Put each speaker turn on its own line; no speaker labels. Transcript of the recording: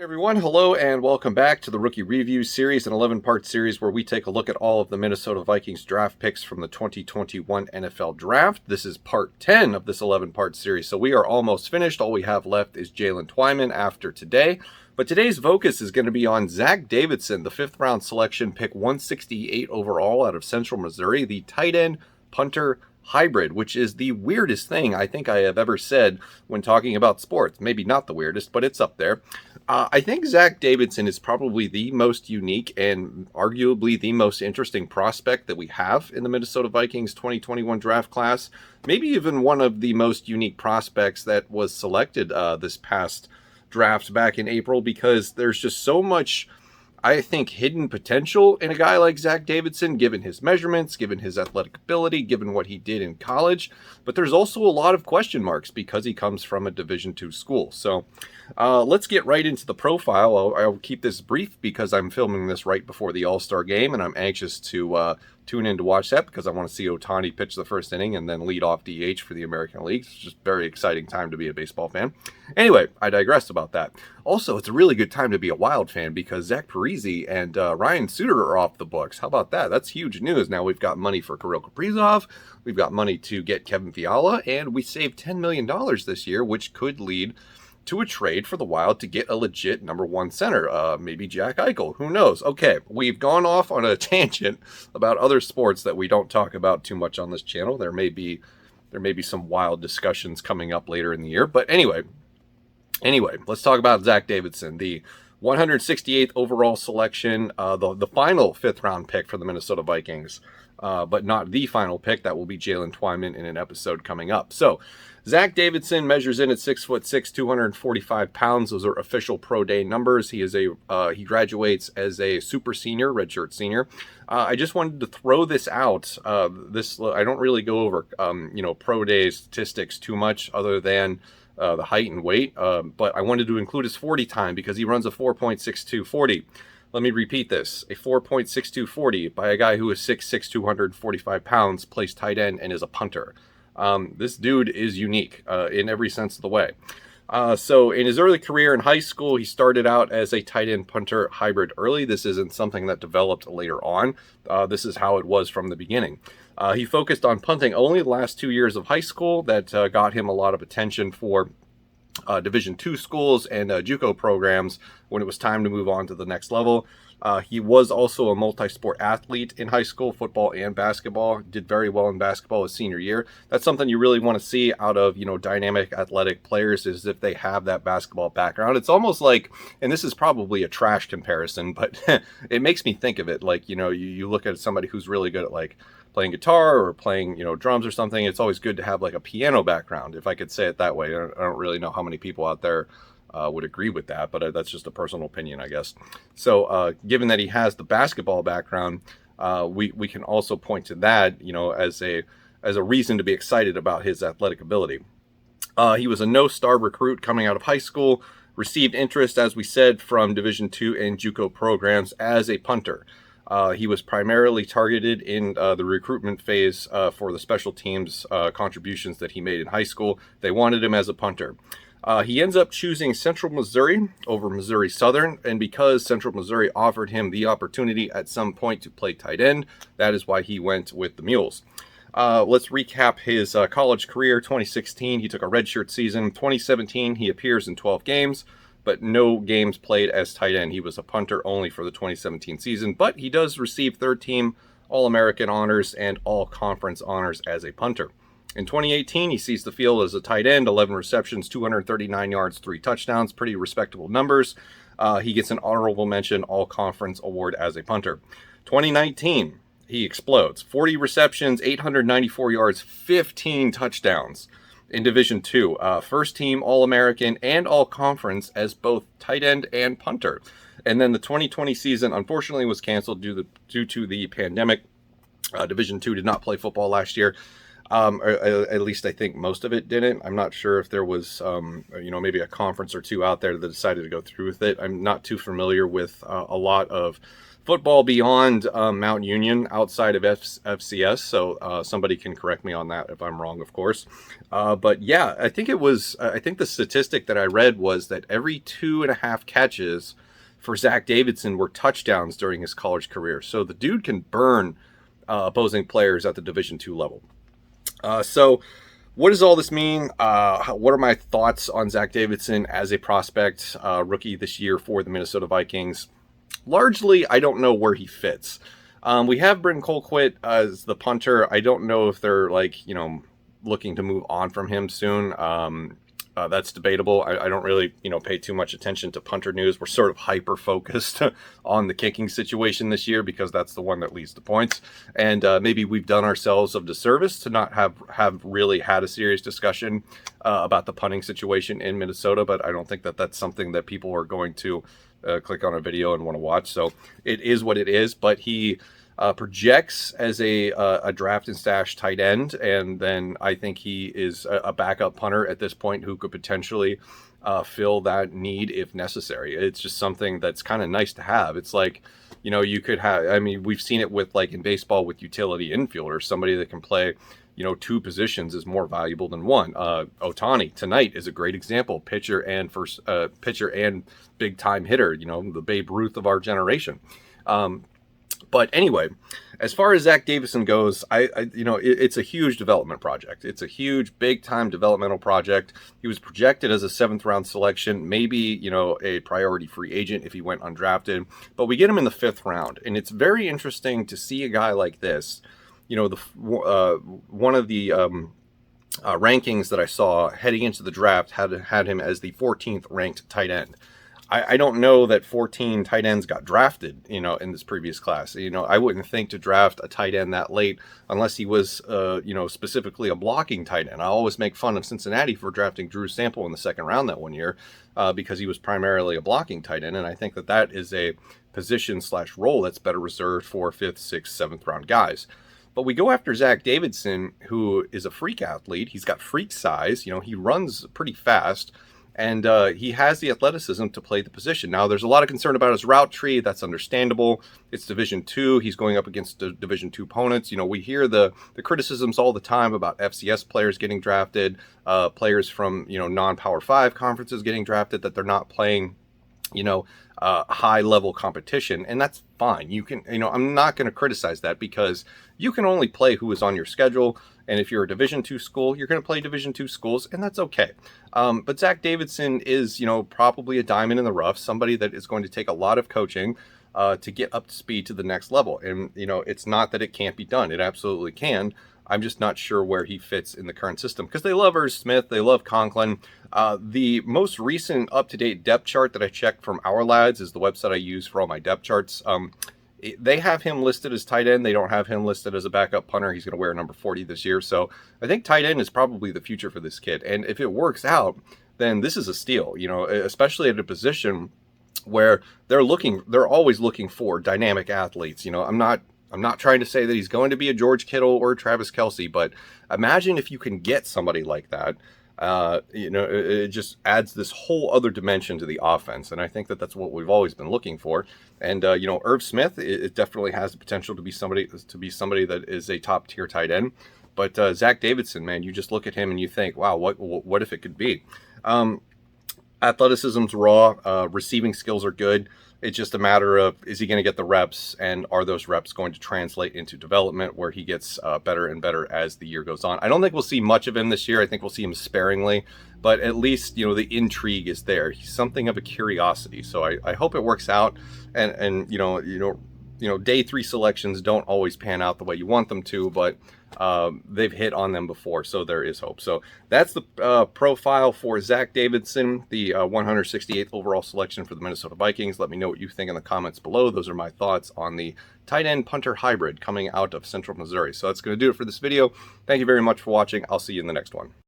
Everyone, hello and welcome back to the Rookie Review Series, an 11-part series where we take a look at all of the Minnesota Vikings draft picks from the 2021 NFL Draft. This is part 10 of this 11-part series, so we are almost finished. All we have left is Jalen Twyman after today. But today's focus is going to be on Zach Davidson, the 5th-round selection, pick 168 overall out of Central Missouri, the tight end, punter, hybrid, which is the weirdest thing I think I have ever said when talking about sports. Maybe not the weirdest, but it's up there. I think Zach Davidson is probably the most unique and arguably the most interesting prospect that we have in the Minnesota Vikings 2021 draft class. Maybe even one of the most unique prospects that was selected this past draft back in April, because there's just so much, I think, hidden potential in a guy like Zach Davidson, given his measurements, given his athletic ability, given what he did in college. But there's also a lot of question marks because he comes from a Division II school. So let's get right into the profile. I'll keep this brief because I'm filming this right before the All-Star game, and I'm anxious to tune in to watch that because I want to see Ohtani pitch the first inning and then lead off DH for the American League. It's just a very exciting time to be a baseball fan. Anyway, I digress about that. Also, it's a really good time to be a Wild fan because Zach Parise and Ryan Suter are off the books. How about that? That's huge news. Now we've got money for Kirill Kaprizov, we've got money to get Kevin Fiala, and we saved $10 million this year, which could lead to a trade for the Wild to get a legit number one center, maybe Jack Eichel. Who knows? Okay, we've gone off on a tangent about other sports that we don't talk about too much on this channel. There may be some wild discussions coming up later in the year, but anyway, let's talk about Zach Davidson, the 168th overall selection, the final 5th round pick for the Minnesota Vikings, but not the final pick. That will be Jalen Twyman in an episode coming up. So Zach Davidson measures in at 6'6", 245 pounds. Those are official pro day numbers. He graduates as a super senior, redshirt senior. I just wanted to throw this out. I don't really go over pro day statistics too much, other than the height and weight. But I wanted to include his 40 time because he runs a 4.62 40. Let me repeat this: a 4.62 40 by a guy who is 6'6", 245 pounds, plays tight end, and is a punter. This dude is unique in every sense of the way. So in his early career in high school, he started out as a tight end punter hybrid early. This isn't something that developed later on. This is how it was from the beginning. He focused on punting only the last 2 years of high school. That got him a lot of attention for Division II schools and JUCO programs when it was time to move on to the next level. He was also a multi-sport athlete in high school, football and basketball. Did very well in basketball his senior year. That's something you really want to see out of, dynamic athletic players, is if they have that basketball background. It's almost like, and this is probably a trash comparison, but it makes me think of it like, you look at somebody who's really good at like playing guitar or playing, drums or something. It's always good to have like a piano background, if I could say it that way. I don't really know how many people out there would agree with that, but that's just a personal opinion, I guess. So given that he has the basketball background, we can also point to that, as a reason to be excited about his athletic ability. He was a no-star recruit coming out of high school, received interest, as we said, from Division II and JUCO programs as a punter. He was primarily targeted in the recruitment phase for the special teams contributions that he made in high school. They wanted him as a punter. He ends up choosing Central Missouri over Missouri Southern, and because Central Missouri offered him the opportunity at some point to play tight end, that is why he went with the Mules. Let's recap his college career. 2016, he took a redshirt season. 2017, he appears in 12 games, but no games played as tight end. He was a punter only for the 2017 season, but he does receive third-team All-American honors and All-Conference honors as a punter. In 2018, he sees the field as a tight end, 11 receptions, 239 yards, 3 touchdowns, pretty respectable numbers. He gets an honorable mention All-Conference award as a punter. 2019, he explodes. 40 receptions, 894 yards, 15 touchdowns in Division II. First team All-American and All-Conference as both tight end and punter. And then the 2020 season, unfortunately, was canceled due to the pandemic. Division II did not play football last year. Or at least I think most of it didn't. I'm not sure if there was, maybe a conference or two out there that decided to go through with it. I'm not too familiar with a lot of football beyond Mount Union outside of FCS, so somebody can correct me on that if I'm wrong, of course. But yeah, I think the statistic that I read was that every 2.5 catches for Zach Davidson were touchdowns during his college career. So the dude can burn opposing players at the Division II level. So what does all this mean? What are my thoughts on Zach Davidson as a prospect rookie this year for the Minnesota Vikings? Largely, I don't know where he fits. We have Britton Colquitt as the punter. I don't know if they're looking to move on from him soon. That's debatable. I don't really, pay too much attention to punter news. We're sort of hyper-focused on the kicking situation this year because that's the one that leads to points. And maybe we've done ourselves a disservice to not have really had a serious discussion about the punting situation in Minnesota. But I don't think that that's something that people are going to click on a video and want to watch. So it is what it is. But he projects as a draft and stash tight end, and then I think he is a backup punter at this point who could potentially fill that need if necessary. It's just something that's kind of nice to have. It's like, you could have, I mean, we've seen it with, like in baseball, with utility infielders. Somebody that can play, 2 positions is more valuable than one. Ohtani tonight is a great example. Pitcher and big time hitter, the Babe Ruth of our generation. But anyway, as far as Zach Davidson goes, it's a huge development project. It's a huge, big-time developmental project. He was projected as a 7th-round selection, maybe, a priority free agent if he went undrafted. But we get him in the 5th round, and it's very interesting to see a guy like this. One of the rankings that I saw heading into the draft had him as the 14th ranked tight end. I don't know that 14 tight ends got drafted, in this previous class. I wouldn't think to draft a tight end that late unless he was, specifically a blocking tight end. I always make fun of Cincinnati for drafting Drew Sample in the 2nd round that one year because he was primarily a blocking tight end. And I think that is a position/role that's better reserved for 5th, 6th, 7th round guys. But we go after Zach Davidson, who is a freak athlete. He's got freak size. He runs pretty fast. And he has the athleticism to play the position. Now, there's a lot of concern about his route tree. That's understandable. It's Division II. He's going up against Division II opponents. We hear the criticisms all the time about FCS players getting drafted, players from, non-Power 5 conferences getting drafted, that they're not playing, high-level competition. And that's fine. You can, I'm not going to criticize that because you can only play who is on your schedule. And if you're a Division II school, you're going to play Division II schools, and that's okay. But Zach Davidson is, probably a diamond in the rough, somebody that is going to take a lot of coaching to get up to speed to the next level. And, it's not that it can't be done. It absolutely can. I'm just not sure where he fits in the current system because they love Irv Smith. They love Conklin. The most recent up-to-date depth chart that I checked from Our Lads is the website I use for all my depth charts. They have him listed as tight end. They don't have him listed as a backup punter. He's going to wear number 40 this year. So I think tight end is probably the future for this kid. And if it works out, then this is a steal, especially at a position where they're always looking for dynamic athletes. I'm not trying to say that he's going to be a George Kittle or Travis Kelce, but imagine if you can get somebody like that. It just adds this whole other dimension to the offense. And I think that that's what we've always been looking for. And, Irv Smith, it definitely has the potential to be somebody that is a top tier tight end. But Zach Davidson, man, you just look at him and you think, wow, what if it could be? Athleticism's raw, receiving skills are good. It's just a matter of, is he going to get the reps, and are those reps going to translate into development where he gets better and better as the year goes on? I don't think we'll see much of him this year. I think we'll see him sparingly, but at least, the intrigue is there. He's something of a curiosity. So I hope it works out. And day 3 selections don't always pan out the way you want them to, but they've hit on them before, so there is hope. So that's the profile for Zach Davidson, the 168th overall selection for the Minnesota Vikings. Let me know what you think in the comments below. Those are my thoughts on the tight end punter hybrid coming out of Central Missouri. So that's going to do it for this video. Thank you very much for watching. I'll see you in the next one.